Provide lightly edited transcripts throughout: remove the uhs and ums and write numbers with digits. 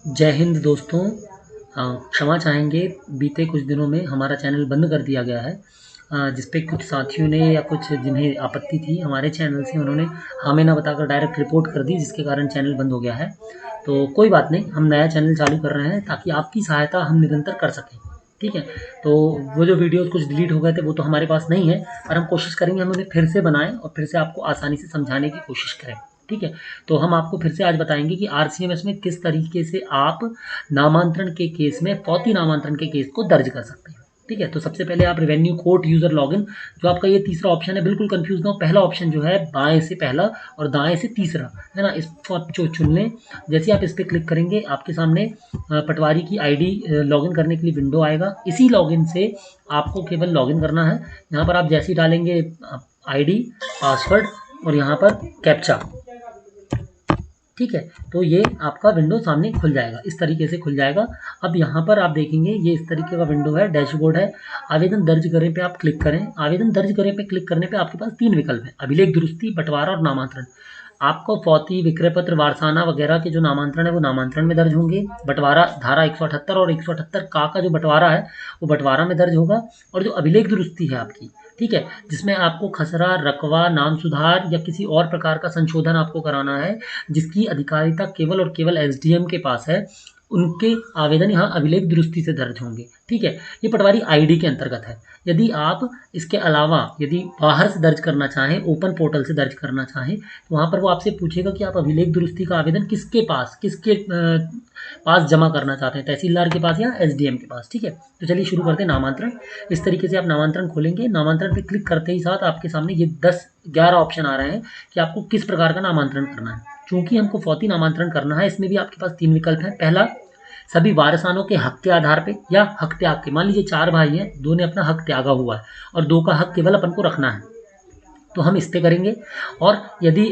जय हिंद दोस्तों। क्षमा चाहेंगे, बीते कुछ दिनों में हमारा चैनल बंद कर दिया गया है, जिस पे कुछ साथियों ने या कुछ जिन्हें आपत्ति थी हमारे चैनल से, उन्होंने हमें ना बताकर डायरेक्ट रिपोर्ट कर दी, जिसके कारण चैनल बंद हो गया है। तो कोई बात नहीं, हम नया चैनल चालू कर रहे हैं ताकि आपकी सहायता हम निरंतर कर सकें। ठीक है। तो वो जो वीडियोस कुछ डिलीट हो गए थे वो तो हमारे पास नहीं है, और हम कोशिश करेंगे हम उन्हें फिर से बनाएं और फिर से आपको आसानी से समझाने की कोशिश करें। ठीक है। तो हम आपको फिर से आज बताएंगे कि आरसीएमएस में किस तरीके से आप नामांतरण के केस में फौती नामांतरण के केस को दर्ज कर सकते हैं। ठीक है। तो सबसे पहले आप रेवेन्यू कोर्ट यूजर लॉगिन, जो आपका ये तीसरा ऑप्शन है, बिल्कुल कंफ्यूज ना हो। पहला ऑप्शन जो है बाएं से पहला और दाएं से तीसरा है ना, इसको आप चुन लें। जैसे आप इस पर क्लिक करेंगे आपके सामने पटवारी की आईडी लॉगिन करने के लिए विंडो आएगा। इसी लॉगिन से आपको केवल लॉगिन करना है। यहाँ पर आप जैसे ही डालेंगे आईडी, पासवर्ड और यहाँ पर कैप्चा, ठीक है, तो ये आपका विंडो सामने खुल जाएगा, इस तरीके से खुल जाएगा। अब यहाँ पर आप देखेंगे ये इस तरीके का विंडो है, डैशबोर्ड है। आवेदन दर्ज करें पे आप क्लिक करें। आवेदन दर्ज करें पे क्लिक करने पे आपके पास 3 विकल्प हैं: अभिलेख दुरुस्ती, बंटवारा और नामांतरण। आपको फौती, विक्रय पत्र, वारसाना वगैरह के जो नामांतरण है वो नामांतरण में दर्ज होंगे। बंटवारा धारा 178 और 178 का जो बंटवारा है वो बंटवारा में दर्ज होगा। और जो अभिलेख दुरुस्ती है आपकी, ठीक है, जिसमें आपको खसरा, रकवा, नाम सुधार या किसी और प्रकार का संशोधन आपको कराना है, जिसकी अधिकारिता केवल और केवल एसडीएम के पास है, उनके आवेदन यहाँ अभिलेख दुरुस्ती से दर्ज होंगे। ठीक है। ये पटवारी आईडी के अंतर्गत है। यदि आप इसके अलावा यदि बाहर से दर्ज करना चाहें, ओपन पोर्टल से दर्ज करना चाहें, तो वहाँ पर वो आपसे पूछेगा कि आप अभिलेख दुरुस्ती का आवेदन किसके पास जमा करना चाहते हैं, तहसीलदार के पास या एसडीएम के पास। ठीक है। तो चलिए शुरू करते हैं नामांतरण। इस तरीके से आप नामांतरण खोलेंगे। नामांतरण पे क्लिक करते ही साथ आपके सामने ये 10-11 ऑप्शन आ रहे हैं कि आपको किस प्रकार का नामांतरण करना है। चूंकि हमको फौती नामांतरण करना है, इसमें भी आपके पास 3 विकल्प हैं। पहला, सभी वारसानों के हक के आधार पे या हक त्याग के। मान लीजिए 4 भाई हैं, 2 ने अपना हक त्यागा हुआ है और 2 का हक केवल अपन को रखना है, तो हम इस पे करेंगे। और यदि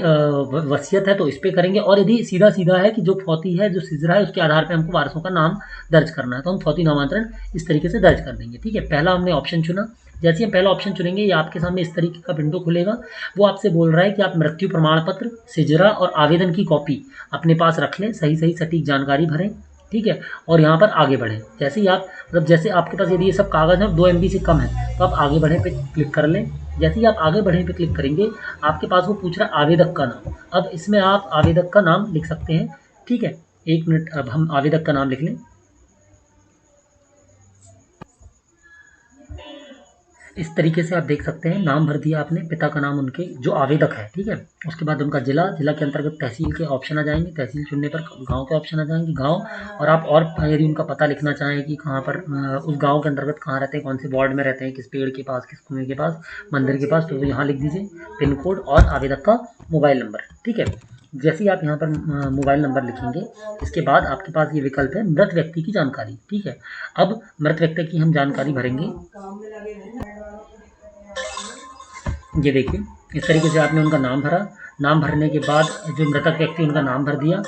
वसीयत है तो इस पे करेंगे। और यदि सीधा सीधा है कि जो फौती है, जो सिजरा है, उसके आधार पे हमको वारसों का नाम दर्ज करना है, तो हम फौती नामांतरण इस तरीके से दर्ज कर देंगे। ठीक है। पहला हमने ऑप्शन चुना। जैसे ही हम पहला ऑप्शन चुनेंगे, ये आपके सामने इस तरीके का विंडो खुलेगा। वो आपसे बोल रहा है कि आप मृत्यु प्रमाण पत्र, सिजरा और आवेदन की कॉपी अपने पास रख लें, सही सही सटीक जानकारी भरें। ठीक है। और यहाँ पर आगे बढ़ें। जैसे ही आप जैसे आपके पास यदि ये सब कागज़ है 2 MB से कम है, तो आप आगे बढ़े पे क्लिक कर लें। जैसे ही आप आगे बढ़े पे क्लिक करेंगे, आपके पास वो पूछ रहा है आवेदक का नाम। अब इसमें आप आवेदक का नाम लिख सकते हैं। ठीक है। 1 मिनट, अब हम आवेदक का नाम लिख लें। इस तरीके से आप देख सकते हैं, नाम भर दिया आपने, पिता का नाम उनके जो आवेदक है। ठीक है। उसके बाद उनका जिला, जिला के अंतर्गत तहसील के ऑप्शन आ जाएंगे, तहसील चुनने पर गांव के ऑप्शन आ जाएंगे, गांव। और आप और यदि उनका पता लिखना चाहें कि कहाँ पर उस गांव के अंतर्गत कहाँ रहते हैं, कौन से वार्ड में रहते हैं, किस पेड़ के पास, किस कुएं के पास, मंदिर के पास, तो यहाँ लिख दीजिए पिन कोड और आवेदक का मोबाइल नंबर। ठीक है। जैसे ही आप यहाँ पर मोबाइल नंबर लिखेंगे, इसके बाद आपके पास ये विकल्प है मृत व्यक्ति की जानकारी। ठीक है। अब मृत व्यक्ति की हम जानकारी भरेंगे। ये देखिए, इस तरीके से आपने उनका नाम भरा। नाम भरने के बाद जो मृतक व्यक्ति, उनका नाम भर दिया।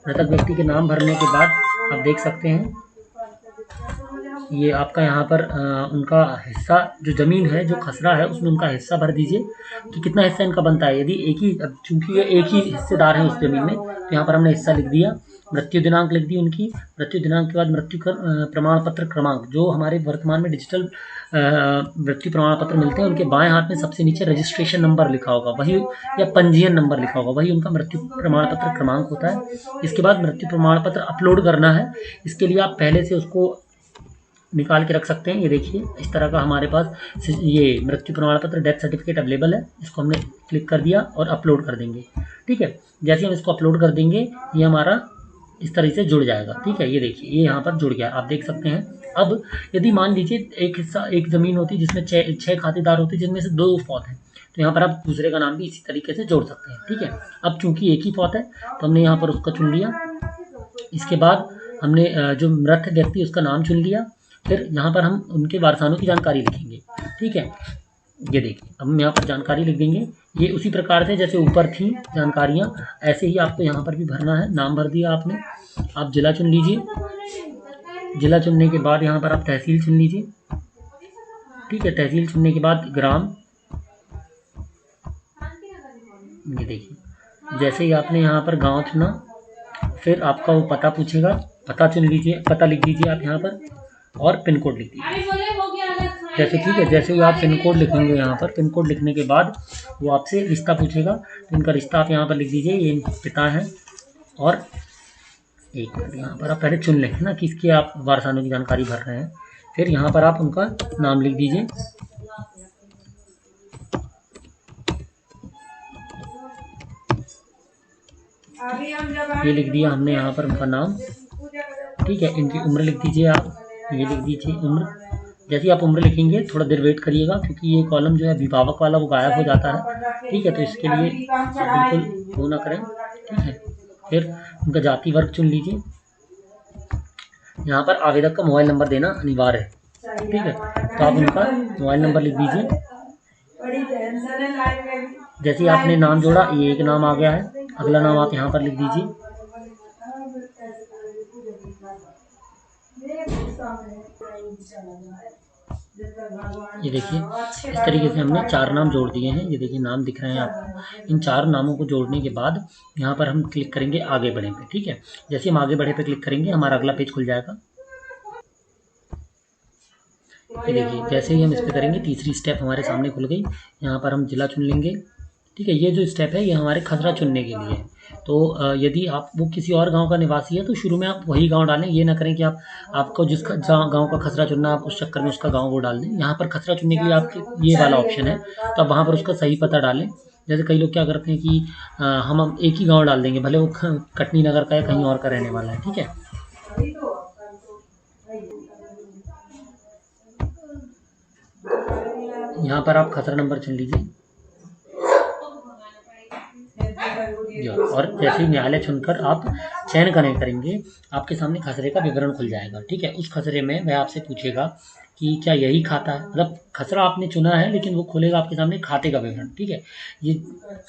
मृतक व्यक्ति के नाम भरने के बाद आप देख सकते हैं ये आपका यहाँ पर उनका हिस्सा, जो ज़मीन है, जो खसरा है, उसमें उनका हिस्सा भर दीजिए कि कितना हिस्सा इनका बनता है। यदि एक ही, चूंकि ये एक ही हिस्सेदार है उस ज़मीन में, तो यहाँ पर हमने हिस्सा लिख दिया। मृत्यु दिनांक लिख दी उनकी। मृत्यु दिनांक के बाद मृत्यु प्रमाण पत्र क्रमांक, जो हमारे वर्तमान में डिजिटल मृत्यु प्रमाण पत्र मिलते हैं, उनके बाएं हाथ में सबसे नीचे रजिस्ट्रेशन नंबर लिखा होगा, वही, या पंजीयन नंबर लिखा होगा, वही उनका मृत्यु प्रमाण पत्र क्रमांक होता है। इसके बाद मृत्यु प्रमाण पत्र अपलोड करना है। इसके लिए आप पहले से उसको निकाल के रख सकते हैं। ये देखिए, इस तरह का हमारे पास ये मृत्यु प्रमाण पत्र, डेथ सर्टिफिकेट अवेलेबल है। इसको हमने क्लिक कर दिया और अपलोड कर देंगे। ठीक है। जैसे हम इसको अपलोड कर देंगे, ये हमारा इस तरह से जुड़ जाएगा। ठीक है। ये देखिए, ये यहाँ पर जुड़ गया, आप देख सकते हैं। अब यदि मान लीजिए एक हिस्सा, एक ज़मीन होती जिसमें 6 खातेदार होते, जिनमें से 2 फौत हैं, तो यहाँ पर आप दूसरे का नाम भी इसी तरीके से जोड़ सकते हैं। ठीक है। अब चूंकि एक ही फौत है, तो हमने यहाँ पर उसका चुन लिया। इसके बाद हमने जो मृत व्यक्ति, उसका नाम चुन लिया। फिर यहाँ पर हम उनके वारसानों की जानकारी लिखेंगे। ठीक है। ये देखिए, अब हम यहाँ पर जानकारी लिख देंगे। ये उसी प्रकार से जैसे ऊपर थी जानकारियाँ, ऐसे ही आपको यहाँ पर भी भरना है। नाम भर दिया आपने। आप जिला चुन लीजिए। जिला चुनने के बाद यहाँ पर आप तहसील चुन लीजिए। ठीक है। तहसील चुनने के बाद ग्राम। ये देखिए, जैसे ही आपने यहाँ पर गांव चुना, फिर आपका वो पता पूछेगा पता चुन लीजिए, पता लिख दीजिए आप यहाँ पर और पिन कोड लिख दीजिए। जैसे ठीक है, जैसे ही आप पिन कोड लिखेंगे यहाँ पर, पिन कोड लिखने के बाद वो आपसे रिश्ता पूछेगा, तो इनका रिश्ता आप यहाँ पर लिख दीजिए, ये पिता है। और एक मिनट, यहाँ पर आप पहले चुन लें ना किसकी आप वारसानों की जानकारी भर रहे हैं, फिर यहाँ पर आप उनका नाम लिख दीजिए। ये लिख दिया हमने यहाँ पर उनका नाम, ठीक है। इनकी उम्र लिख दीजिए आप, ये लिख दीजिए उम्र। जैसे आप उम्र लिखेंगे थोड़ा देर वेट करिएगा, क्योंकि ये कॉलम जो है अभिभावक वाला वो गायब हो जाता है, ठीक है। तो इसके लिए आप बिल्कुल वो ना करें, ठीक है। फिर उनका जाति वर्ग चुन लीजिए। यहाँ पर आवेदक का मोबाइल नंबर देना अनिवार्य है, ठीक है। तो आप उनका मोबाइल नंबर लिख दीजिए। जैसे आपने नाम जोड़ा, ये एक नाम आ गया है, अगला नाम आप यहाँ पर लिख दीजिए। ये देखिए इस तरीके से हमने 4 नाम जोड़ दिए हैं। ये देखिए नाम दिख रहे हैं आपको। इन 4 नामों को जोड़ने के बाद यहाँ पर हम क्लिक करेंगे आगे बढ़े पे, ठीक है। जैसे हम आगे बढ़े पे क्लिक करेंगे हमारा अगला पेज खुल जाएगा। ये देखिए जैसे ही हम इस पर करेंगे तीसरी स्टेप हमारे सामने खुल गई। यहाँ पर हम जिला चुन लेंगे, ठीक है। ये जो स्टेप है ये हमारे खसरा चुनने के लिए है। तो यदि आप वो किसी और गांव का निवासी है तो शुरू में आप वही गांव डालें, ये ना करें कि आपको जिसका गांव का खसरा चुनना आप उस चक्कर में उसका गांव वो डाल दें। यहाँ पर खसरा चुनने के लिए आपके ये वाला ऑप्शन है, तो आप वहाँ पर उसका सही पता डालें। जैसे कई लोग क्या करते हैं कि हम एक ही गाँव डाल देंगे, भले वो कटनी नगर का या कहीं और का रहने वाला है, ठीक है। यहाँ पर आप खसरा नंबर चुन लीजिए और जैसे ही न्यायालय चुनकर आप चयन करेंगे आपके सामने खसरे का विवरण खुल जाएगा, ठीक है। उस खसरे में वह आपसे पूछेगा कि क्या यही खाता है, मतलब खसरा आपने चुना है लेकिन वो खोलेगा आपके सामने खाते का विवरण, ठीक है। ये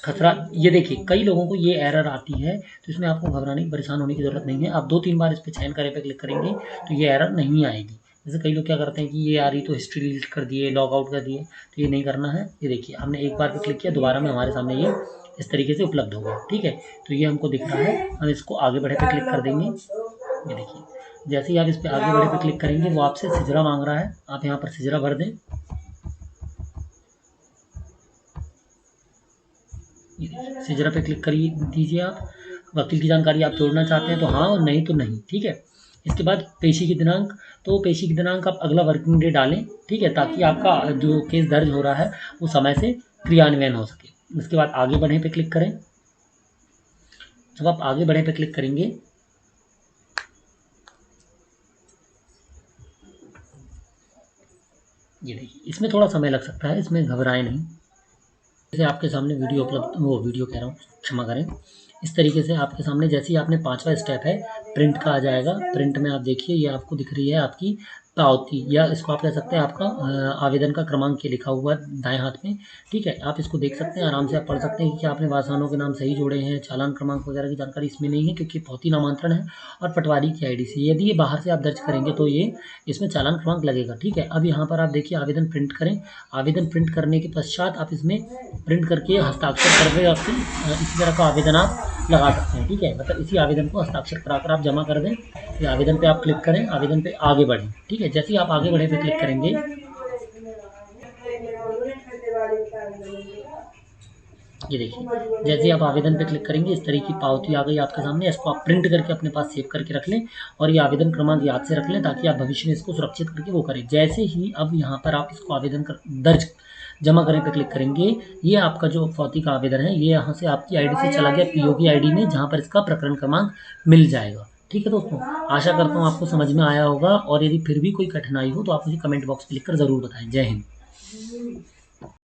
खसरा, ये देखिए कई लोगों को ये एरर आती है, तो इसमें आपको घबराने परेशान होने की ज़रूरत नहीं है। आप 2-3 बार इस पर चयन करे पे क्लिक करेंगे तो ये एरर नहीं आएगी। जैसे कई लोग क्या करते हैं कि ये आ रही तो हिस्ट्री डिलीट कर दिए, लॉग आउट कर दिए, तो ये नहीं करना है। ये देखिए हमने एक बार पे क्लिक किया, दोबारा में हमारे सामने ये इस तरीके से उपलब्ध हो गया, ठीक है। तो ये हमको दिख रहा है, हम इसको आगे बढ़े पे क्लिक कर देंगे। ये देखिए जैसे ही आप इस पर आगे बढ़े पे क्लिक करेंगे वो आपसे सिजरा मांग रहा है, आप यहाँ पर सिजरा भर दें। सिजरा पे क्लिक करिए दीजिए आप। वकील की जानकारी आप जोड़ना चाहते हैं तो हाँ, और नहीं तो नहीं, ठीक है। इसके बाद पेशी की दिनांक, तो पेशी की दिनांक आप अगला वर्किंग डे डालें, ठीक है, ताकि आपका जो केस दर्ज हो रहा है वो समय से क्रियान्वयन हो सके। उसके बाद आगे बढ़े पे क्लिक करें। जब आप आगे बढ़े पे क्लिक करेंगे ये देखिए इसमें थोड़ा समय लग सकता है, इसमें घबराएं नहीं। जैसे आपके सामने वीडियो उपलब्ध, वो वीडियो कह रहा हूँ, क्षमा करें। इस तरीके से आपके सामने जैसे ही आपने 5वां स्टेप है प्रिंट का आ जाएगा। प्रिंट में आप देखिए ये आपको दिख रही है आपकी पावती, या इसको आप कह सकते हैं आपका आवेदन का क्रमांक ये लिखा हुआ है दाएं हाथ में, ठीक है। आप इसको देख सकते हैं, आराम से आप पढ़ सकते हैं कि क्या आपने वारसानों के नाम सही जोड़े हैं। चालान क्रमांक वगैरह की जानकारी इसमें नहीं है क्योंकि भौतिक नामांतरण है और पटवारी की आईडी से। यदि ये बाहर से आप दर्ज करेंगे तो ये इसमें चालान क्रमांक लगेगा, ठीक है। अब यहाँ पर आप देखिए आवेदन प्रिंट करें। आवेदन प्रिंट करने के पश्चात आप इसमें प्रिंट करके हस्ताक्षर करके आपसे इसी तरह का आवेदन आप लगा सकते हैं, ठीक है। मतलब इसी आवेदन को हस्ताक्षर कराकर आप जमा कर दें। फिर आवेदन पे आप क्लिक करें, आवेदन पे आगे बढ़ें, ठीक है। जैसे ही आप आगे बढ़े पे क्लिक करेंगे ये देखिए जैसे ही आप आवेदन पे क्लिक करेंगे इस तरह की पावती आ गई आपके सामने। इसको आप प्रिंट करके अपने पास सेव करके रख लें और ये आवेदन क्रमांक याद से रख लें ताकि आप भविष्य में इसको सुरक्षित करके वो करें। जैसे ही अब यहाँ पर आप इसको आवेदन दर्ज जमा करें पे क्लिक करेंगे, ये आपका जो फौती का आवेदन है ये यहाँ से आपकी आईडी से चला गया पीओ की आईडी में, जहाँ पर इसका प्रकरण क्रमांक मिल जाएगा, ठीक है दोस्तों। आशा करता हूँ आपको समझ में आया होगा, और यदि फिर भी कोई कठिनाई हो तो आप मुझे कमेंट बॉक्स में लिखकर ज़रूर बताएं। जय हिंद।